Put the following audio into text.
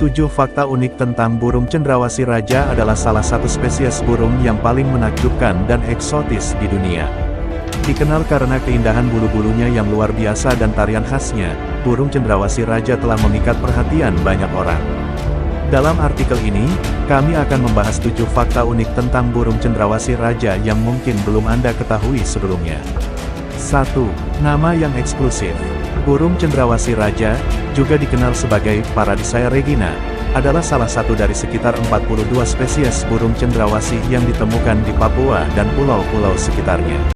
7 fakta unik tentang burung cendrawasih raja adalah salah satu spesies burung yang paling menakjubkan dan eksotis di dunia. Dikenal karena keindahan bulu-bulunya yang luar biasa dan tarian khasnya, burung cendrawasih raja telah memikat perhatian banyak orang. Dalam artikel ini, kami akan membahas 7 fakta unik tentang burung cendrawasih raja yang mungkin belum Anda ketahui sebelumnya. 1. Nama yang eksklusif. Burung cendrawasih raja, juga dikenal sebagai Paradisea regina, adalah salah satu dari sekitar 42 spesies burung cendrawasih yang ditemukan di Papua dan pulau-pulau sekitarnya.